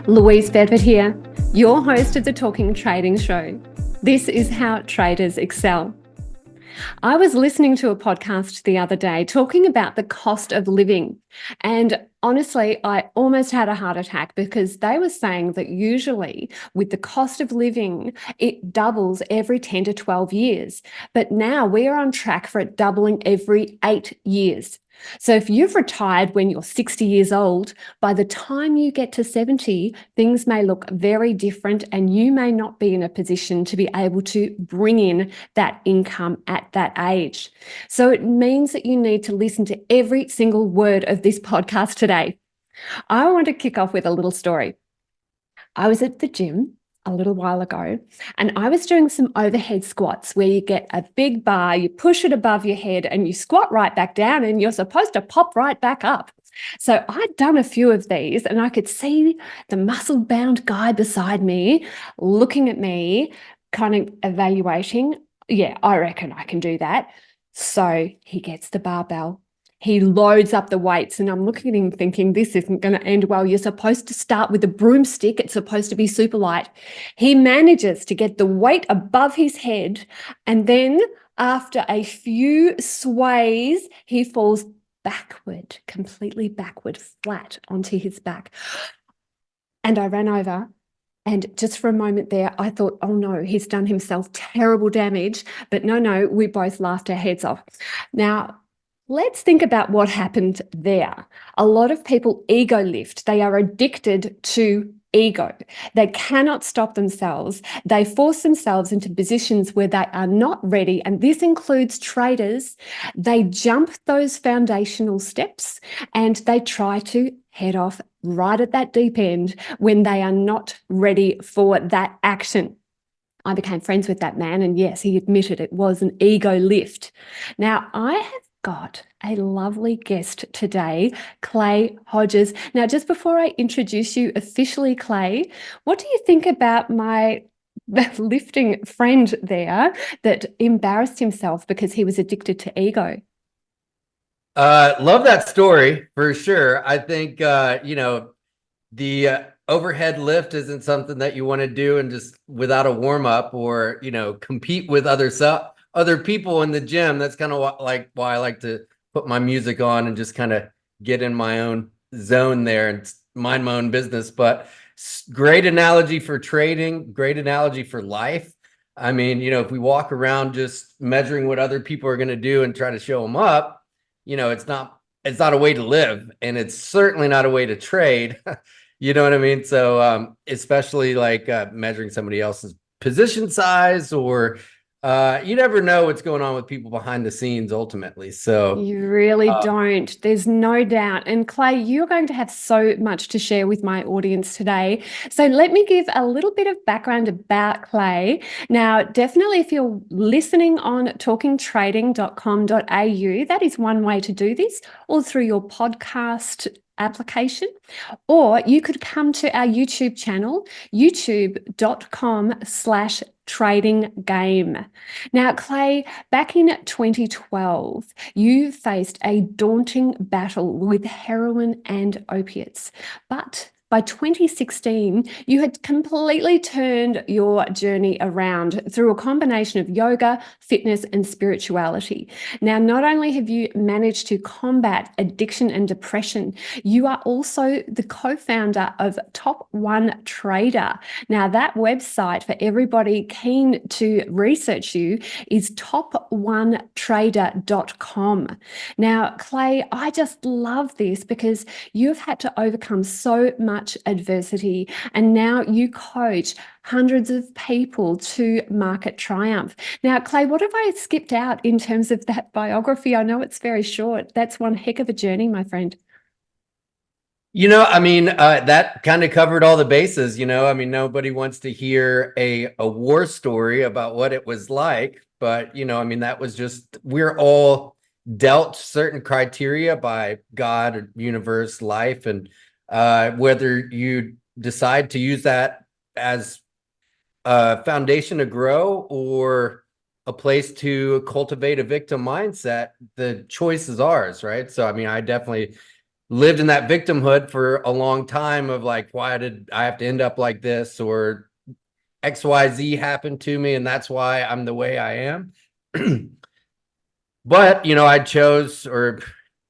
Louise here, your host of the Talking Trading Show. This is how traders excel. I was listening to a podcast the other day talking about the cost of living. And honestly, I almost had a heart attack because they were saying that usually with the cost of living, it doubles every 10 to 12 years. But now we are on track for it doubling every 8 years. So if you've retired when you're 60 years old, by the time you get to 70, things may look very different and you may not be in a position to be able to bring in that income at that age. So it means that you need to listen to every single word of this podcast today. I want to kick off with a little story. I was at the gym a little while ago, and I was doing some overhead squats where you get a big bar, you push it above your head and you squat right back down and you're supposed to pop right back up. So I'd done a few of these and I could see the muscle-bound guy beside me looking at me, kind of evaluating, yeah, I reckon I can do that. So he gets the barbell. He loads up the weights and I'm looking at him thinking, this isn't going to end well. You're supposed to start with a broomstick. It's supposed to be super light. He manages to get the weight above his head. And then after a few sways, he falls backward, completely backward, flat onto his back. And I ran over. And just for a moment there, I thought, oh no, he's done himself terrible damage. But no, we both laughed our heads off. Now, let's think about what happened there. A lot of people ego lift. They are addicted to ego. They cannot stop themselves. They force themselves into positions where they are not ready. And this includes traders. They jump those foundational steps and they try to head off right at that deep end when they are not ready for that action. I became friends with that man, and yes, he admitted it was an ego lift. Now, I have got a lovely guest today, Clay Hodges. Now, just before I introduce you officially, Clay, what do you think about my lifting friend there that embarrassed himself because he was addicted to ego? Love that story for sure. I think, the overhead lift isn't something that you want to do and just without a warm up or, compete with other people in the gym. That's kind of why I like to put my music on and just kind of get in my own zone there and mind my own business. But great analogy for trading, great analogy for life. I mean, if we walk around just measuring what other people are going to do and try to show them up, it's not a way to live, and it's certainly not a way to trade. You know what I mean? So especially like measuring somebody else's position size, or you never know what's going on with people behind the scenes ultimately. So you really don't. There's no doubt. And Clay, you're going to have so much to share with my audience today. So let me give a little bit of background about Clay. Now, definitely if you're listening on talkingtrading.com.au, that is one way to do this, or through your podcast application, or you could come to our YouTube channel, youtube.com/trading game. Now, Clay, back in 2012, you faced a daunting battle with heroin and opiates, but by 2016, you had completely turned your journey around through a combination of yoga, fitness, and spirituality. Now, not only have you managed to combat addiction and depression, you are also the co-founder of Top One Trader. Now, that website for everybody keen to research you is toponetrader.com. Now, Clay, I just love this because you've had to overcome so much adversity, and now you coach hundreds of people to market triumph. Now, Clay, what have I skipped out in terms of that biography? I know it's very short. That's one heck of a journey, my friend. That kind of covered all the bases. Nobody wants to hear a war story about what it was like, but that was just, we're all dealt certain criteria by God or universe, life, and whether you decide to use that as a foundation to grow or a place to cultivate a victim mindset, the choice is ours, right? So, I definitely lived in that victimhood for a long time of like, why did I have to end up like this, or XYZ happened to me and that's why I'm the way I am. But, I chose, or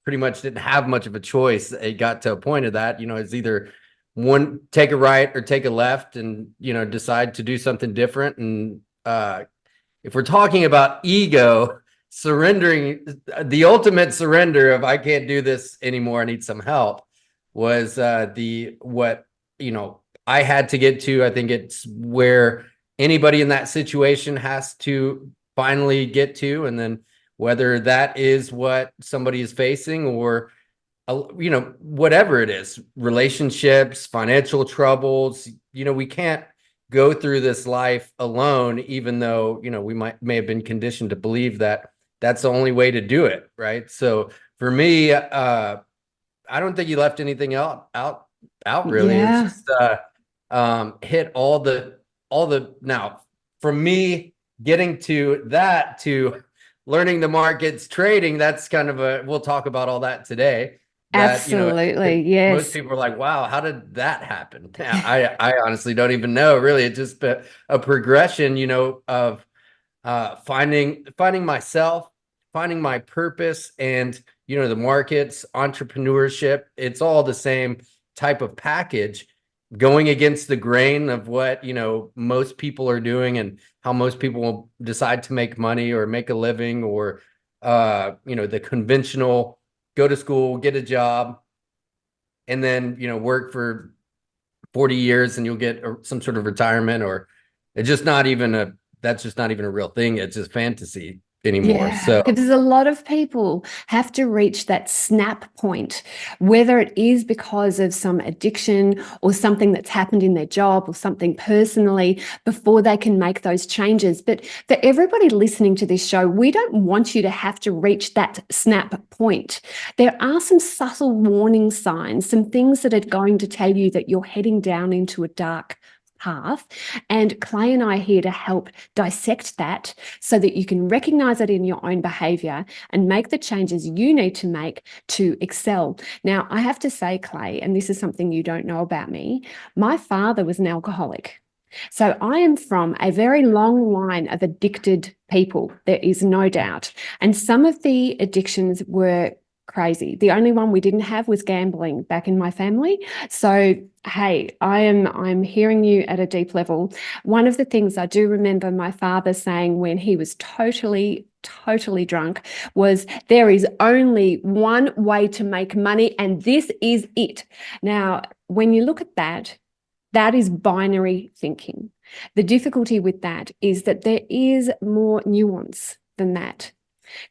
pretty much didn't have much of a choice. It got to a point of that, it's either one, take a right or take a left, and, decide to do something different. And if we're talking about ego, surrendering, the ultimate surrender of I can't do this anymore, I need some help, was what I had to get to. I think it's where anybody in that situation has to finally get to. And then whether that is what somebody is facing, or whatever it is, relationships, financial troubles, we can't go through this life alone, even though we may have been conditioned to believe that that's the only way to do it, right? So for me, I don't think you left anything out really. It was Yeah, just hit all the now, from me getting to that to learning the markets, trading, that's kind of we'll talk about all that today. That absolutely. most Yes. people are like, wow, how did that happen? I honestly don't even know, really. It's just a progression, of finding myself, finding my purpose, and the markets, entrepreneurship. It's all the same type of package, going against the grain of what most people are doing, and how most people will decide to make money or make a living, or the conventional, go to school, get a job, and then work for 40 years and you'll get some sort of retirement. Or it's just not even that's just not even a real thing. It's just fantasy anymore. Yeah, So because a lot of people have to reach that snap point, whether it is because of some addiction or something that's happened in their job or something personally, before they can make those changes. But for everybody listening to this show, we don't want you to have to reach that snap point. There are some subtle warning signs, some things that are going to tell you that you're heading down into a dark path. And Clay and I are here to help dissect that so that you can recognize it in your own behavior and make the changes you need to make to excel. Now, I have to say, Clay, and this is something you don't know about me, my father was an alcoholic. So I am from a very long line of addicted people, there is no doubt. And some of the addictions were crazy. The only one we didn't have was gambling back in my family. So hey, I'm hearing you at a deep level. One of the things I do remember my father saying when he was totally drunk was, there is only one way to make money and this is it. Now, when you look at that, that is binary thinking. The difficulty with that is that there is more nuance than that.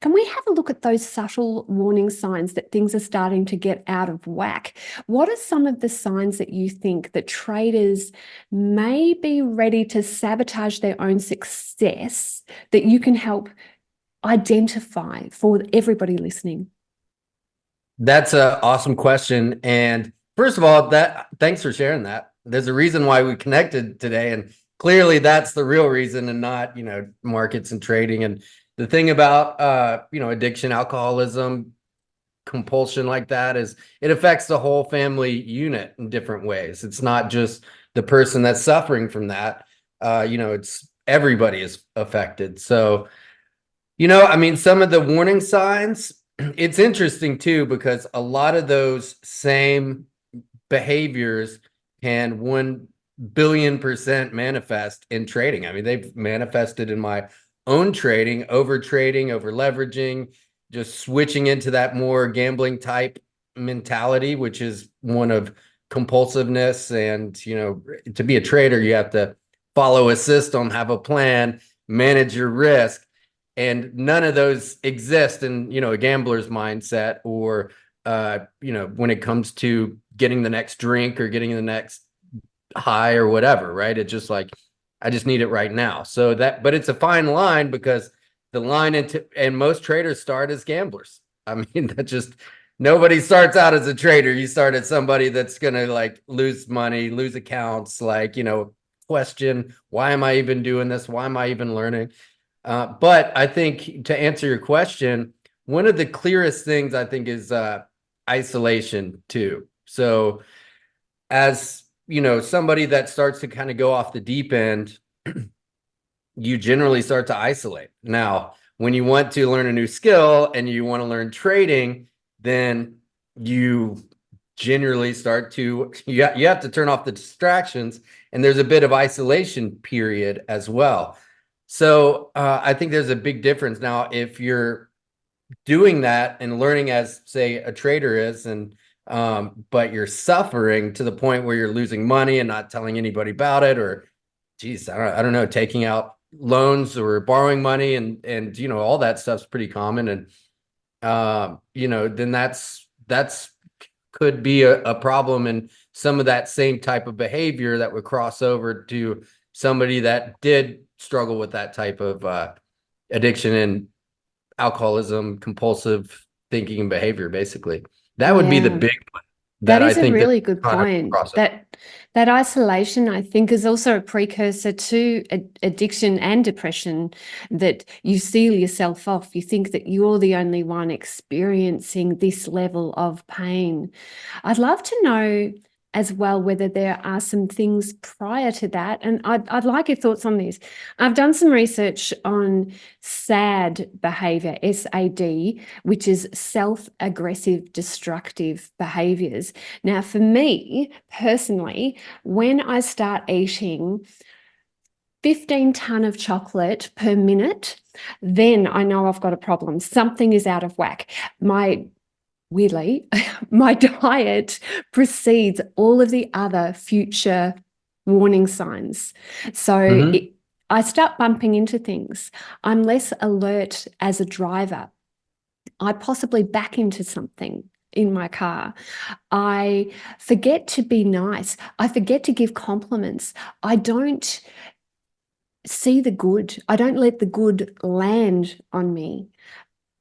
Can we have a look at those subtle warning signs that things are starting to get out of whack? What are some of the signs that you think that traders may be ready to sabotage their own success that you can help identify for everybody listening? that's an awesome question. And first of all, thanks for sharing that. There's a reason why we connected today, and clearly that's the real reason, and not markets and trading. And the thing about addiction, alcoholism, compulsion like that is it affects the whole family unit in different ways. It's not just the person that's suffering from that. It's everybody is affected. So I mean, some of the warning signs, it's interesting too, because a lot of those same behaviors can 1 billion% manifest in trading. I mean, they've manifested in my own trading, over leveraging, just switching into that more gambling type mentality, which is one of compulsiveness. And, to be a trader, you have to follow a system, have a plan, manage your risk. And none of those exist in, a gambler's mindset, or, when it comes to getting the next drink or getting the next high or whatever, right? It's just like, I just need it right now. So but it's a fine line, because the line and most traders start as gamblers. I mean, nobody starts out as a trader. You start as somebody that's going to like lose money, lose accounts, like, question, why am I even doing this? Why am I even learning? But I think, to answer your question, one of the clearest things I think is, isolation too. So as somebody that starts to kind of go off the deep end, you generally start to isolate. Now, when you want to learn a new skill and you want to learn trading, then you generally start to, you have to turn off the distractions, and there's a bit of isolation period as well. So I think there's a big difference. Now, if you're doing that and learning as, say, a trader is, and but you're suffering to the point where you're losing money and not telling anybody about it, or geez, I don't know, taking out loans or borrowing money, and all that stuff's pretty common, and then that's could be a problem, and some of that same type of behavior that would cross over to somebody that did struggle with that type of addiction and alcoholism, compulsive thinking and behavior. Basically, that would be the big one that I is a think really good point. That isolation, I think, is also a precursor to addiction and depression, that you seal yourself off. You think that you're the only one experiencing this level of pain. I'd love to know as well whether there are some things prior to that, and I'd like your thoughts on this. I've done some research on SAD behavior, SAD, which is self-aggressive destructive behaviors. Now, for me personally, when I start eating 15 ton of chocolate per minute, then I know I've got a problem. Something is out of whack. Weirdly, my diet precedes all of the other future warning signs. So I start bumping into things. I'm less alert as a driver. I possibly back into something in my car. I forget to be nice. I forget to give compliments. I don't see the good. I don't let the good land on me.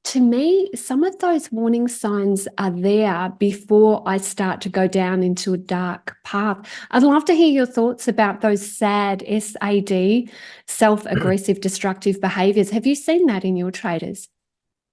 To me, some of those warning signs are there before I start to go down into a dark path. I'd love to hear your thoughts about those SAD, SAD, self-aggressive destructive behaviors. Have you seen that in your traders?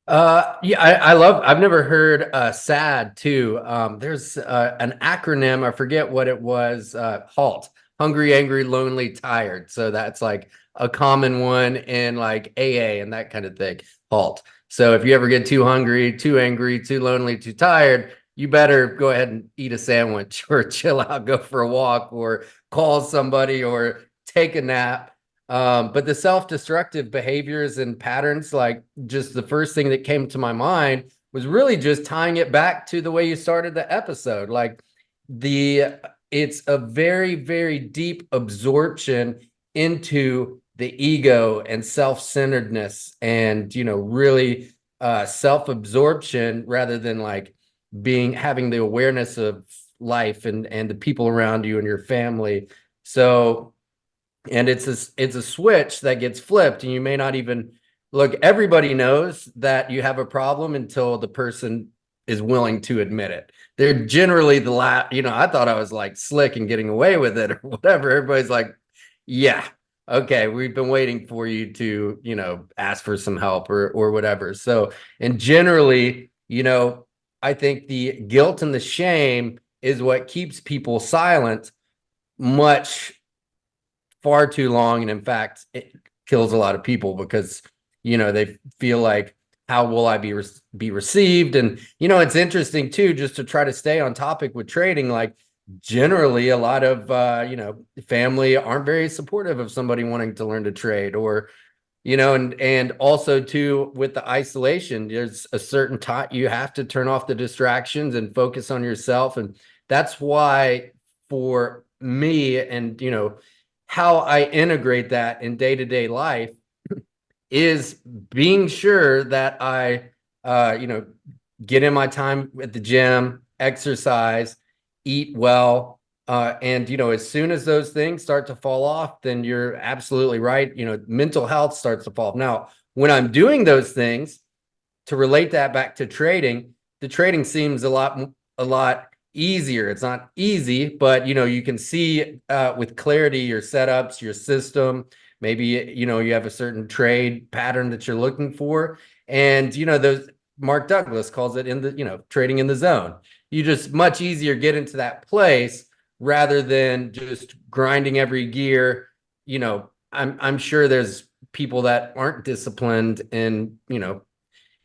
Yeah, I've never heard SAD too. There's an acronym, I forget what it was, HALT, hungry, angry, lonely, tired. So that's like a common one in like AA and that kind of thing, HALT. So if you ever get too hungry, too angry, too lonely, too tired, you better go ahead and eat a sandwich or chill out, go for a walk, or call somebody, or take a nap. But the self-destructive behaviors and patterns, like just the first thing that came to my mind was really just tying it back to the way you started the episode. Like it's a very, very deep absorption into the ego and self-centeredness, and really self-absorption rather than like having the awareness of life and the people around you and your family. So, and it's a switch that gets flipped, and you may not even look. Everybody knows that you have a problem until the person is willing to admit it. They're generally the last. I thought I was like slick and getting away with it or whatever. Everybody's like, yeah, okay, we've been waiting for you to ask for some help or whatever. So, and generally, I think the guilt and the shame is what keeps people silent far too long, and in fact it kills a lot of people, because they feel like, how will I be received? And it's interesting too, just to try to stay on topic with trading, like generally a lot of family aren't very supportive of somebody wanting to learn to trade, or and also too, with the isolation, there's a certain time you have to turn off the distractions and focus on yourself. And that's why, for me, and how I integrate that in day-to-day life is being sure that I get in my time at the gym, exercise, eat well, and as soon as those things start to fall off, then you're absolutely right, mental health starts to fall off. Now, when I'm doing those things, to relate that back to trading, the trading seems a lot easier. It's not easy, but you can see with clarity your setups, your system. Maybe you have a certain trade pattern that you're looking for, and those Mark Douglas calls it, in the, trading in the zone. You just much easier get into that place rather than just grinding every gear. I'm sure there's people that aren't disciplined in,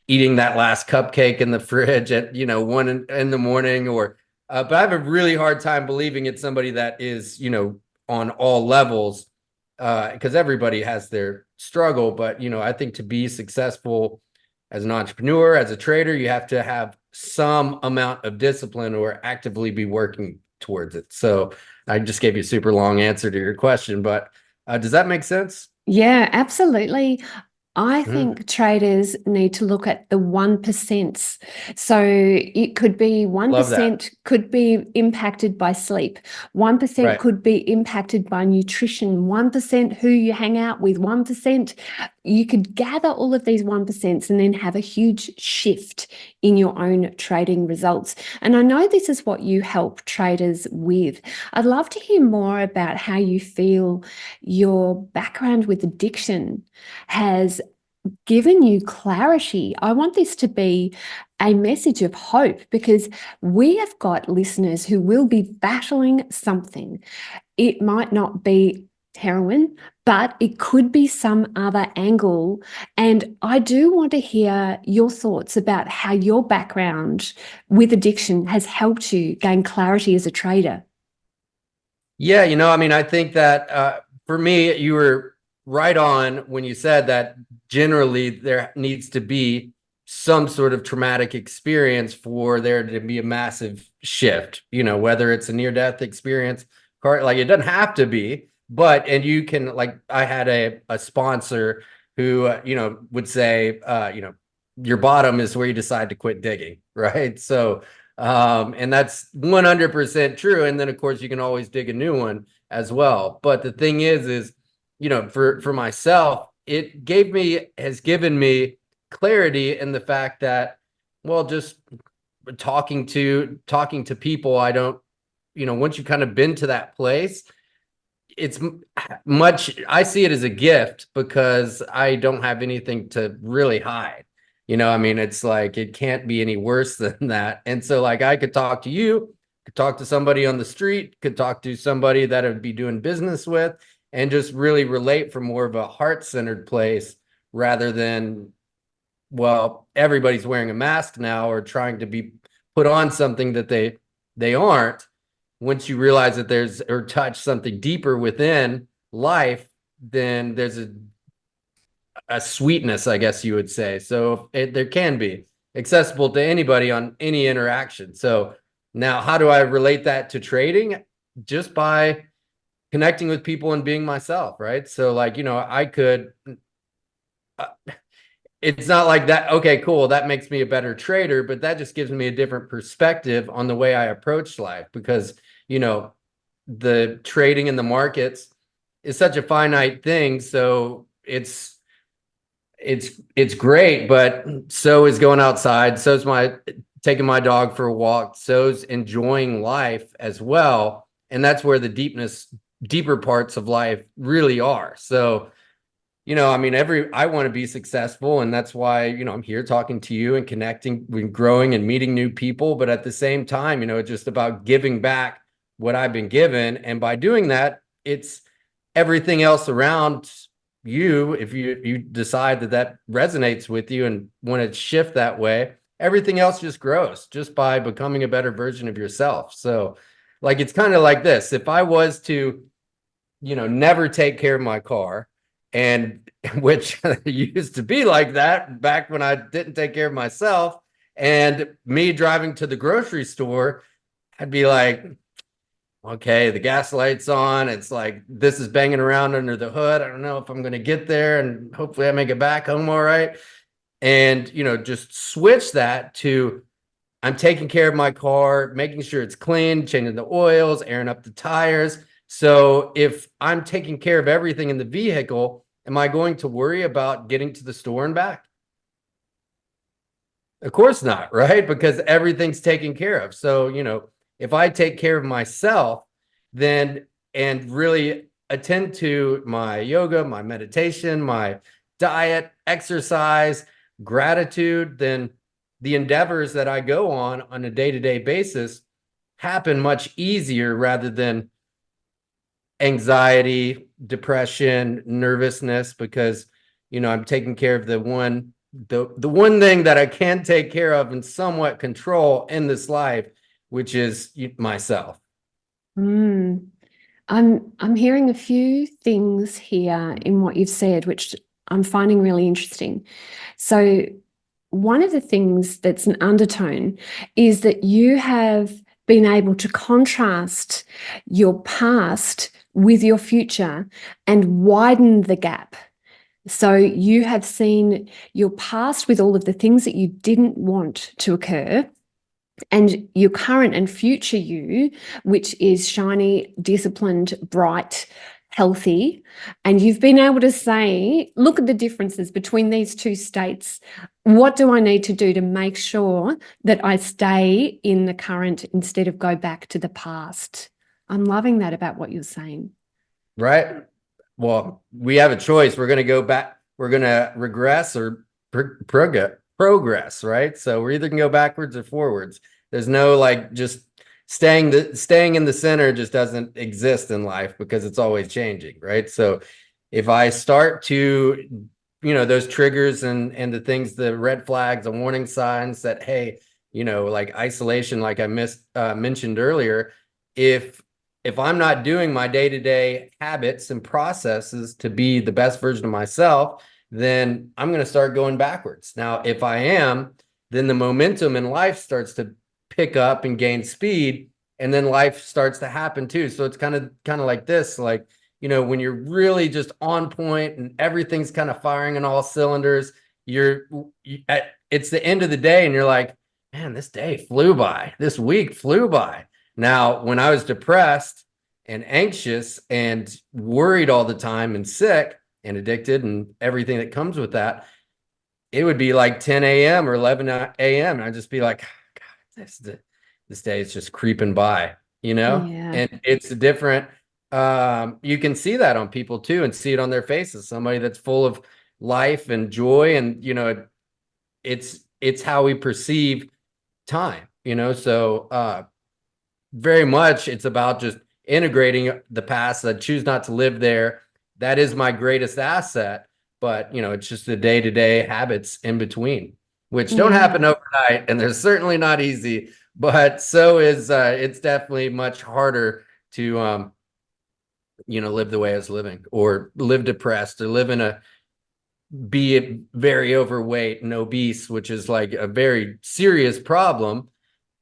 eating that last cupcake in the fridge at, 1 in the morning, or but I have a really hard time believing it's somebody that is, on all levels, because everybody has their struggle. But, I think to be successful as an entrepreneur, as a trader, you have to have some amount of discipline or actively be working towards it. So I just gave you a super long answer to your question, but does that make sense? Yeah, absolutely. I Mhm. think traders need to look at the 1%. So it could be Love that. 1% could be impacted by sleep. 1% Right. could be impacted by nutrition. 1% who you hang out with. 1%. You could gather all of these 1% and then have a huge shift in your own trading results. And I know this is what you help traders with. I'd love to hear more about how you feel your background with addiction has given you clarity. I want this to be a message of hope, because we have got listeners who will be battling something. It might not be heroin, but it could be some other angle. And I do want to hear your thoughts about how your background with addiction has helped you gain clarity as a trader. Yeah, I think that for me, you were right on when you said that generally there needs to be some sort of traumatic experience for there to be a massive shift, whether it's a near-death experience, like it doesn't have to be, but, and you can, like, I had a sponsor who, would say, your bottom is where you decide to quit digging, right? So, and that's 100% true. And then of course you can always dig a new one as well. But the thing is, for myself, has given me clarity in the fact that, well, just talking to people, I don't, once you've kind of been to that place, it's I see it as a gift because I don't have anything to really hide. It's like it can't be any worse than that. And so, like, I could talk to you, could talk to somebody on the street, could talk to somebody that I'd be doing business with, and just really relate from more of a heart-centered place rather than, well, everybody's wearing a mask now or trying to be put on something that they aren't. Once you realize that there's, or touch something deeper within life, then there's a sweetness, I guess you would say. So there can be accessible to anybody on any interaction. So now, how do I relate that to trading? Just by connecting with people and being myself, right? So, like, I could, uh, it's not like that, okay, cool, that makes me a better trader, but that just gives me a different perspective on the way I approach life, because, the trading in the markets is such a finite thing. So it's great, but so is going outside. So is my taking my dog for a walk. So's enjoying life as well. And that's where the deeper parts of life really are. So, I want to be successful, and that's why, I'm here talking to you and connecting, and growing and meeting new people. But at the same time, it's just about giving back what I've been given. And by doing that, it's everything else around you. If you decide that resonates with you and want to shift that way, everything else just grows just by becoming a better version of yourself. So, like, it's kind of like this. If I was to, never take care of my car, and which used to be like that back when I didn't take care of myself, and me driving to the grocery store, I'd be like, okay, the gas light's on. It's like, this is banging around under the hood. I don't know if I'm going to get there, and hopefully I make it back home all right. And, just switch that to, I'm taking care of my car, making sure it's clean, changing the oils, airing up the tires. So if I'm taking care of everything in the vehicle, am I going to worry about getting to the store and back? Of course not, right? Because everything's taken care of. So, if I take care of myself, then, and really attend to my yoga, my meditation, my diet, exercise, gratitude, then the endeavors that I go on a day-to-day basis happen much easier rather than anxiety, depression, nervousness, because I'm taking care of the one thing that I can take care of and somewhat control in this life, which is myself. Mm. I'm hearing a few things here in what you've said, which I'm finding really interesting. So one of the things that's an undertone is that you have been able to contrast your past with your future and widen the gap. So you have seen your past with all of the things that you didn't want to occur, and your current and future you, which is shiny, disciplined, bright, healthy. And you've been able to say, look at the differences between these two states. What do I need to do to make sure that I stay in the current instead of go back to the past? I'm loving that about what you're saying. Right. Well, we have a choice. We're going to go back. We're going to regress or progress, right? So we're either going to go backwards or forwards. There's no like just staying in the center just doesn't exist in life because it's always changing, right? So if I start to, those triggers and the things, the red flags, the warning signs that, hey, like isolation, like I mentioned earlier, if I'm not doing my day-to-day habits and processes to be the best version of myself, then I'm going to start going backwards. Now, if I am, then the momentum in life starts to pick up and gain speed, and then life starts to happen too. So it's kind of like this, like, when you're really just on point and everything's kind of firing on all cylinders, it's the end of the day and you're like, man, this day flew by. This week flew by. Now, when I was depressed and anxious and worried all the time and sick and addicted and everything that comes with that, it would be like 10 a.m. or 11 a.m. And I'd just be like, God, this day is just creeping by, Yeah. And it's different. You can see that on people too and see it on their faces. Somebody that's full of life and joy, and it's how we perceive time, so very much it's about just integrating the past. I choose not to live there. That is my greatest asset, but it's just the day-to-day habits in between, which don't Yeah. happen overnight, and they're certainly not easy, but so is it's definitely much harder to live the way I was living, or live depressed, or be very overweight and obese, which is like a very serious problem.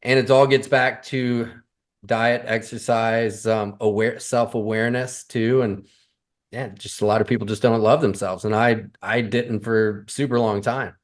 And it all gets back to diet, exercise, self-awareness too. And yeah, just a lot of people just don't love themselves. And I didn't for a super long time.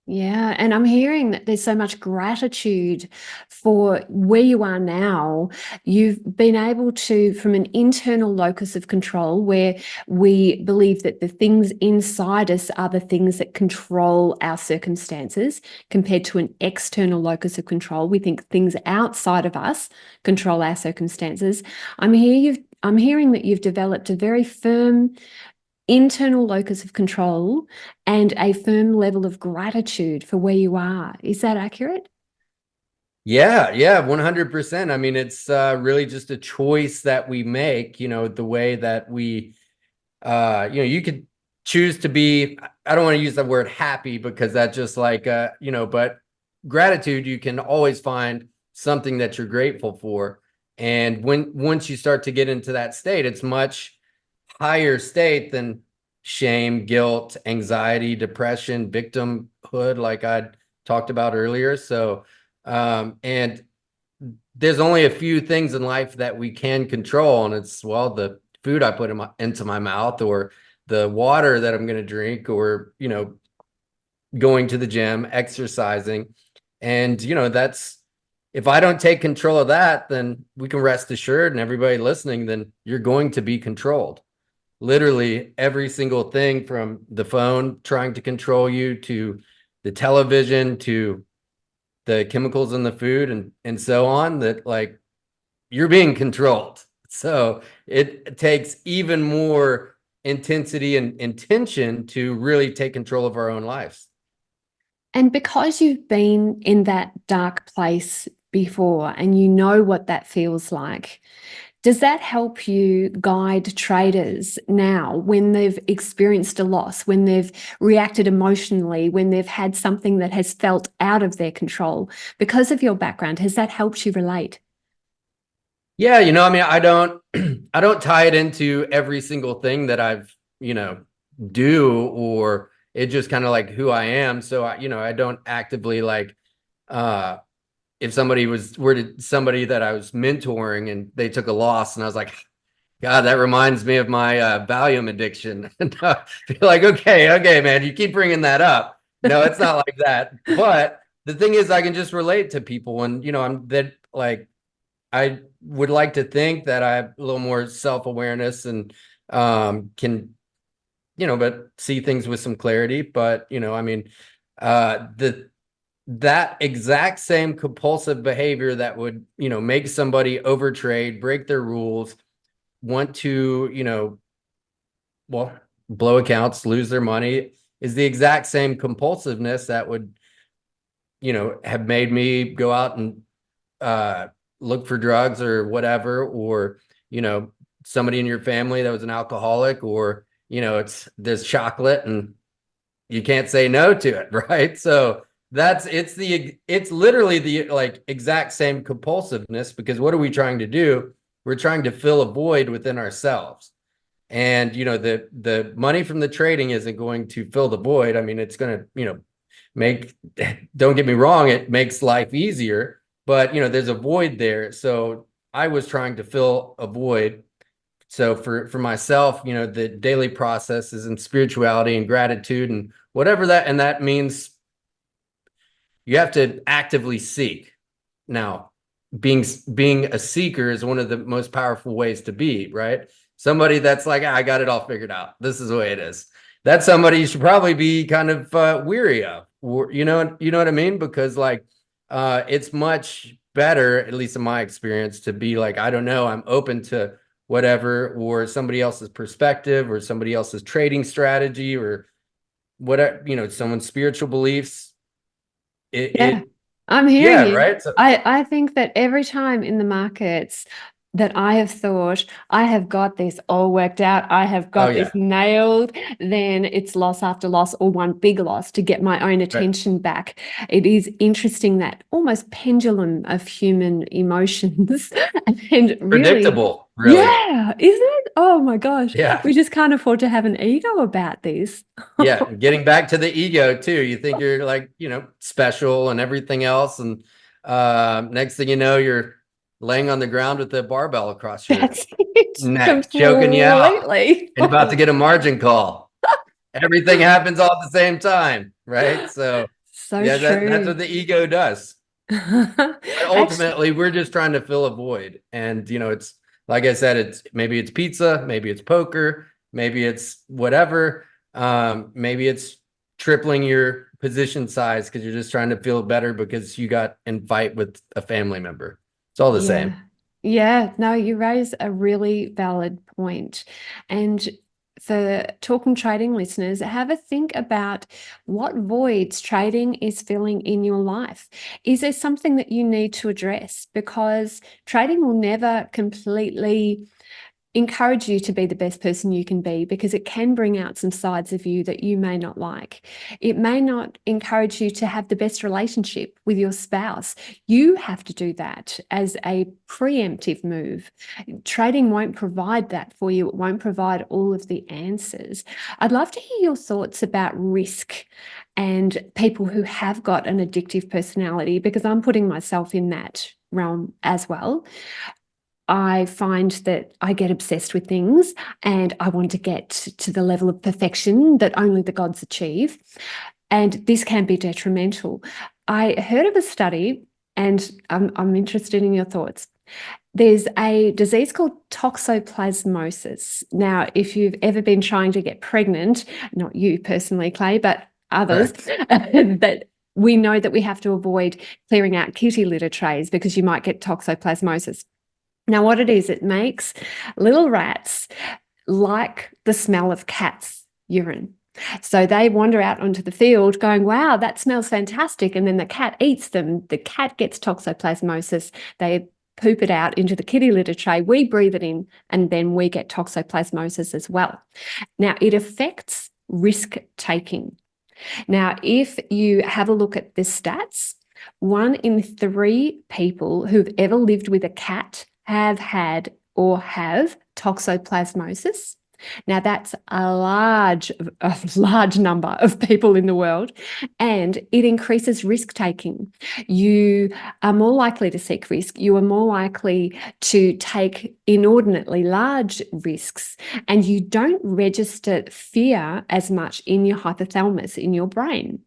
Yeah, and I'm hearing that there's so much gratitude for where you are now. You've been able to, from an internal locus of control, where we believe that the things inside us are the things that control our circumstances, compared to an external locus of control. We think things outside of us control our circumstances. I'm hearing that you've developed a very firm internal locus of control and a firm level of gratitude for where you are. Is that accurate? Yeah, 100%. I mean, it's really just a choice that we make, the way that we, you could choose to be, I don't want to use the word happy because that's just like, but gratitude, you can always find something that you're grateful for. And once you start to get into that state, it's much higher state than shame, guilt, anxiety, depression, victimhood, like I talked about earlier. So, and there's only a few things in life that we can control, and it's, well, the food I put into my mouth, or the water that I'm going to drink, or going to the gym, exercising. And that's, if I don't take control of that, then we can rest assured, and everybody listening, then you're going to be controlled. Literally every single thing, from the phone trying to control you, to the television, to the chemicals in the food, and so on, that like you're being controlled. So it takes even more intensity and intention to really take control of our own lives. And because you've been in that dark place before and you know what that feels like, does that help you guide traders now when they've experienced a loss, when they've reacted emotionally, when they've had something that has felt out of their control? Because of your background, has that helped you relate? Yeah, I mean, I don't I don't tie it into every single thing that I've, do, or it just kind of like who I am. So I don't actively like uh if somebody that I was mentoring and they took a loss and I was like, God, that reminds me of my Valium addiction. And I feel like, okay, man, you keep bringing that up. No, it's not like that. But the thing is, I can just relate to people, and I'm that like I would like to think that I have a little more self-awareness and can, but see things with some clarity. But I mean, the that exact same compulsive behavior that would, make somebody overtrade, break their rules, want to, well, blow accounts, lose their money, is the exact same compulsiveness that would, have made me go out and uh, look for drugs or whatever, or, you know, somebody in your family that was an alcoholic, or, it's there's chocolate and you can't say no to it, right? So it's literally the like exact same compulsiveness, because what are we trying to do? We're trying to fill a void within ourselves. And the money from the trading isn't going to fill the void. I mean, it's going to, make, don't get me wrong, it makes life easier, but there's a void there. So I was trying to fill a void. So for myself, the daily processes and spirituality and gratitude and whatever that means, you have to actively seek. Now, being a seeker is one of the most powerful ways to be, right? Somebody that's like, I got it all figured out, this is the way it is. That's somebody you should probably be kind of weary of, or, you know what I mean? Because like, it's much better, at least in my experience, to be like, I don't know, I'm open to whatever, or somebody else's perspective, or somebody else's trading strategy, or whatever, someone's spiritual beliefs. Yeah, It I'm hearing Yeah, you. right. So, I think that every time in the markets that I have thought I have got this all worked out, I have oh got this yeah, nailed, then it's loss after loss or one big loss to get my own right. attention back. It is interesting, that almost pendulum of human emotions. And really, Predictable, really. yeah, isn't it? Oh my gosh, Yeah. we just can't afford to have an ego about this. Yeah. Getting back to the ego too. You think you're like, special and everything else. And next thing you know, you're laying on the ground with the barbell across your That's it, neck, choking you out completely. and about to get a margin call. Everything happens all at the same time, right? So So yeah, that's what true. the ego does. But Actually, ultimately, we're just trying to fill a void. And, it's like I said, maybe it's pizza, maybe it's poker, maybe it's whatever. Maybe it's tripling your position size because you're just trying to feel better because you got in fight with a family member. It's all the yeah. same. Yeah, no, you raise a really valid point. And for Talking Trading listeners, have a think about what voids trading is filling in your life. Is there something that you need to address? Because trading will never completely encourage you to be the best person you can be, because it can bring out some sides of you that you may not like. It may not encourage you to have the best relationship with your spouse. You have to do that as a preemptive move. Trading won't provide that for you. It won't provide all of the answers. I'd love to hear your thoughts about risk and people who have got an addictive personality, because I'm putting myself in that realm as well. I find that I get obsessed with things and I want to get to the level of perfection that only the gods achieve. And this can be detrimental. I heard of a study, and I'm interested in your thoughts. There's a disease called toxoplasmosis. Now, if you've ever been trying to get pregnant, not you personally, Clay, but others, Right. that we know that we have to avoid clearing out kitty litter trays because you might get toxoplasmosis. Now, what it is, it makes little rats like the smell of cats' urine. So they wander out onto the field going, wow, that smells fantastic. And then the cat eats them. The cat gets toxoplasmosis. They poop it out into the kitty litter tray. We breathe it in, and then we get toxoplasmosis as well. Now, it affects risk taking. Now, if you have a look at the stats, 1 in 3 people who've ever lived with a cat have had or have toxoplasmosis. Now, that's a large number of people in the world, and it increases risk taking. You are more likely to seek risk. You are more likely to take inordinately large risks, and you don't register fear as much in your hypothalamus, in your brain.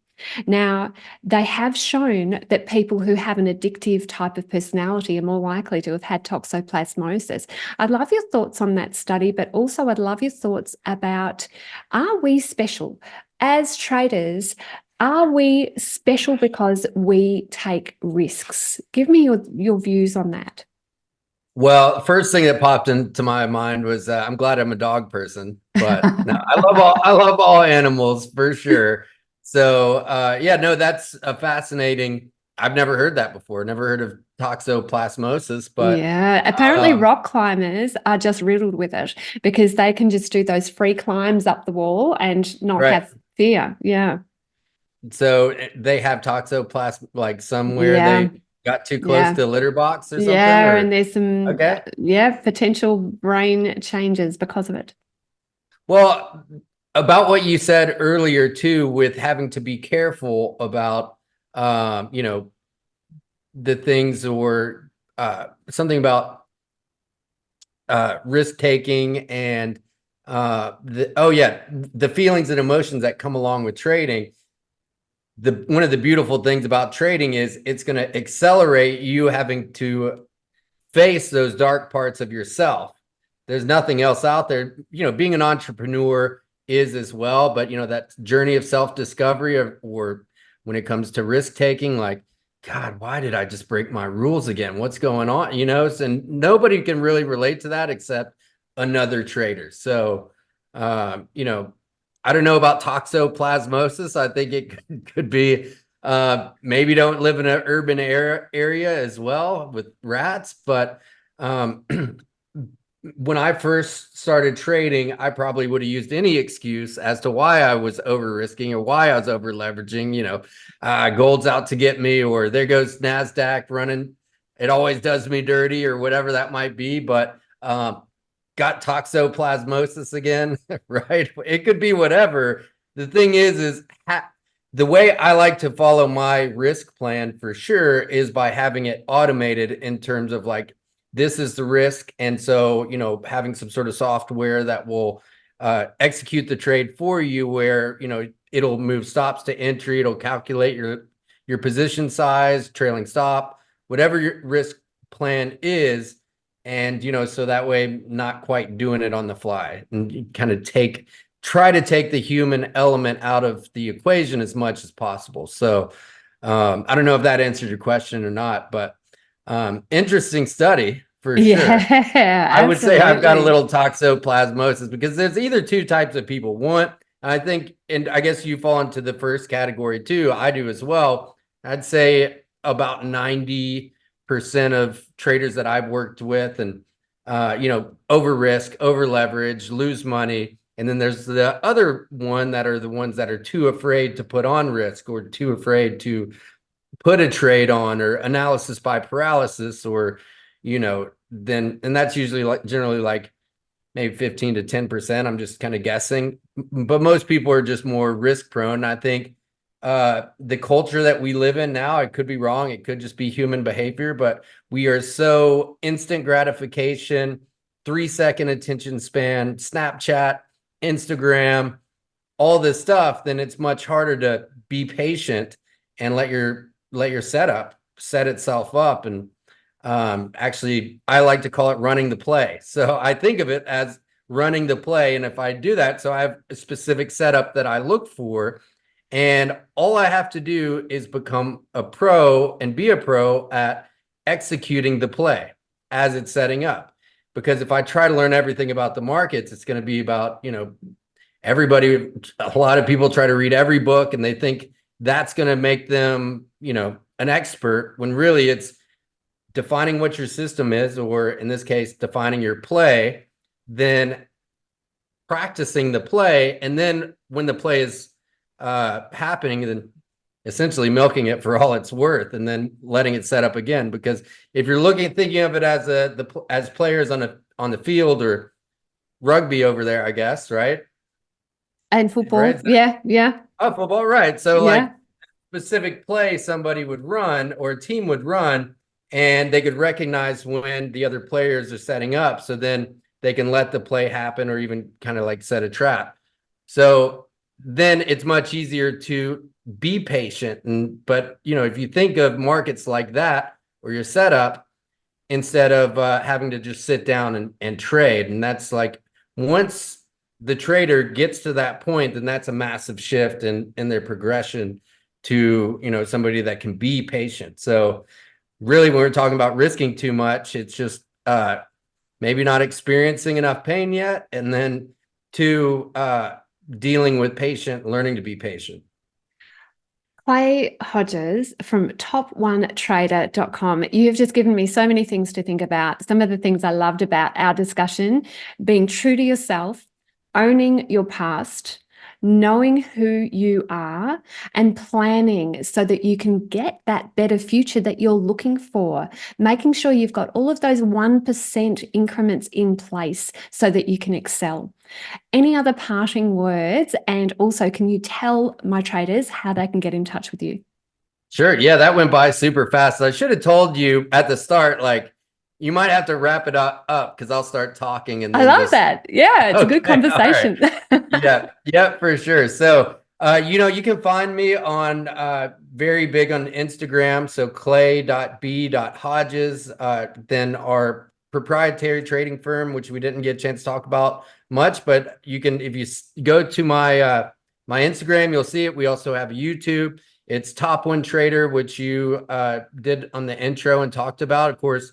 Now, they have shown that people who have an addictive type of personality are more likely to have had toxoplasmosis. I'd love your thoughts on that study, but also I'd love your thoughts about, are we special as traders? Are we special because we take risks? Give me your views on that. Well, first thing that popped into my mind was I'm glad I'm a dog person, but no, I love all animals for sure. So yeah, no, that's a fascinating. I've never heard that before. Never heard of toxoplasmosis, but Yeah, apparently rock climbers are just riddled with it because they can just do those free climbs up the wall and not right. have fear. Yeah. So they have toxoplasm like somewhere Yeah. they got too close Yeah. to a litter box or something, Yeah. or And there's some, okay. potential brain changes because of it. Well, about what you said earlier too, with having to be careful about, you know, the things or something about risk taking and the feelings and emotions that come along with trading. One of the beautiful things about trading is it's going to accelerate you having to face those dark parts of yourself. There's nothing else out there. You know, being an entrepreneur is as well, but you know, that journey of self-discovery or when it comes to risk taking, like, God, why did I just break my rules again? What's going on? You know, and nobody can really relate to that except another trader. So, you know, I don't know about toxoplasmosis. I think it could be maybe don't live in an urban area as well with rats, but when I first started trading, I probably would have used any excuse as to why I was over risking or why I was over leveraging. You know, gold's out to get me, or there goes NASDAQ running. It always does me dirty, or whatever that might be. But got toxoplasmosis again, right? It could be whatever. The thing is the way I like to follow my risk plan for sure is by having it automated in terms of like, this is the risk. And so, you know, having some sort of software that will execute the trade for you where, you know, it'll move stops to entry. It'll calculate your position size, trailing stop, whatever your risk plan is. And, you know, so that way, not quite doing it on the fly and you kind of try to take the human element out of the equation as much as possible. So I don't know if that answered your question or not, but interesting study for sure. Yeah, I would say I've got a absolutely. little toxoplasmosis because there's either two types of people. One, I think, and I guess you fall into the first category too. I do as well. I'd say about 90% of traders that I've worked with and, you know, over risk, over leverage, lose money. And then there's the other one that are the ones that are too afraid to put on risk or too afraid to put a trade on or analysis by paralysis or, you know, then, and that's usually like generally like maybe 15 to 10%. I'm just kind of guessing, but most people are just more risk prone. I think the culture that we live in now, I could be wrong. It could just be human behavior, but we are so instant gratification, 3-second attention span, Snapchat, Instagram, all this stuff, then it's much harder to be patient and let your setup set itself up. And actually, I like to call it running the play. So I think of it as running the play. And if I do that, so I have a specific setup that I look for, and all I have to do is become a pro and be a pro at executing the play as it's setting up. Because if I try to learn everything about the markets, it's going to be about, you know, a lot of people try to read every book and they think that's going to make them, an expert, when really it's defining what your system is, or in this case, defining your play, then practicing the play. And then when the play is happening, then essentially milking it for all it's worth and then letting it set up again. Because if you're thinking of it as as players on the field, or rugby over there, I guess, right? And football. Right? Yeah. Oh, football, right. So Yeah. like specific play somebody would run or a team would run, and they could recognize when the other players are setting up. So then they can let the play happen, or even kind of like set a trap. So then it's much easier to be patient. But if you think of markets like that, or your setup, instead of having to just sit down and trade, and that's like, once the trader gets to that point, then that's a massive shift in their progression to somebody that can be patient. So really, when we're talking about risking too much, it's just maybe not experiencing enough pain yet, and then two, dealing with learning to be patient. Clay Hodges from top1trader.com. You've just given me so many things to think about. Some of the things I loved about our discussion: being true to yourself, owning your past, knowing who you are, and planning so that you can get that better future that you're looking for, making sure you've got all of those 1% increments in place so that you can excel. Any other parting words? And also, can you tell my traders how they can get in touch with you? Sure. Yeah, that went by super fast. I should have told you at the start, like, you might have to wrap it up because I'll start talking. And then I love that. Yeah, it's a good conversation. Yeah, for sure. So, you can find me on very big on Instagram. So clay.b.hodges. Then our proprietary trading firm, which we didn't get a chance to talk about much, but you can, if you go to my my Instagram, you'll see it. We also have YouTube. It's Top One Trader, which you did on the intro and talked about. Of course,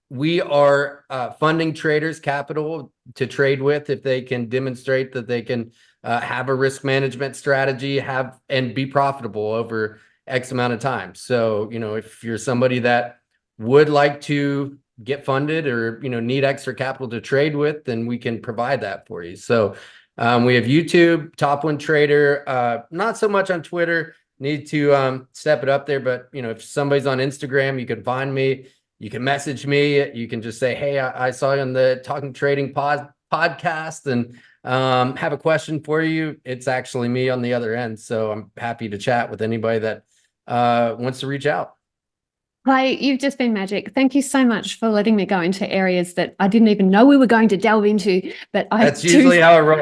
we are funding traders capital to trade with if they can demonstrate that they can have a risk management strategy, and be profitable over X amount of time. So, if you're somebody that would like to get funded, or, need extra capital to trade with, then we can provide that for you. So we have YouTube, Top One Trader, not so much on Twitter, need to step it up there. But, if somebody's on Instagram, you can find me. You can message me. You can just say, hey, I saw you on the Talking Trading podcast and have a question for you. It's actually me on the other end. So I'm happy to chat with anybody that wants to reach out. Clay, you've just been magic. Thank you so much for letting me go into areas that I didn't even know we were going to delve into. But That's usually how I roll.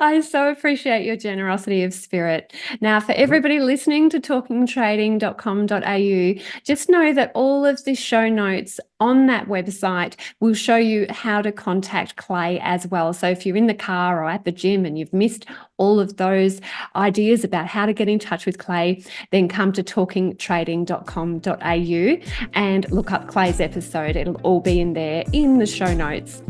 I so appreciate your generosity of spirit. Now, for everybody listening to talkingtrading.com.au, just know that all of the show notes on that website will show you how to contact Clay as well. So if you're in the car or at the gym and you've missed all of those ideas about how to get in touch with Clay, then come to talkingtrading.com.au and look up Clay's episode. It'll all be in there in the show notes.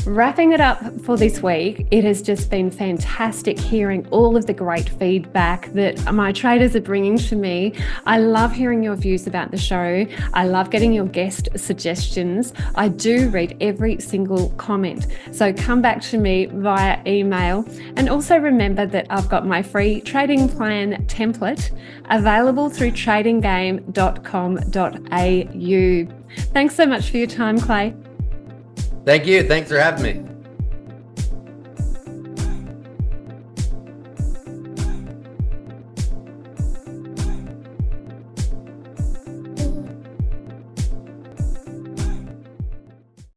Wrapping it up for this week, it has just been fantastic hearing all of the great feedback that my traders are bringing to me. I love hearing your views about the show. I love getting your guest suggestions. I do read every single comment. So come back to me via email. And also remember that I've got my free trading plan template available through tradinggame.com.au. Thanks so much for your time, Clay. Thank you. Thanks for having me.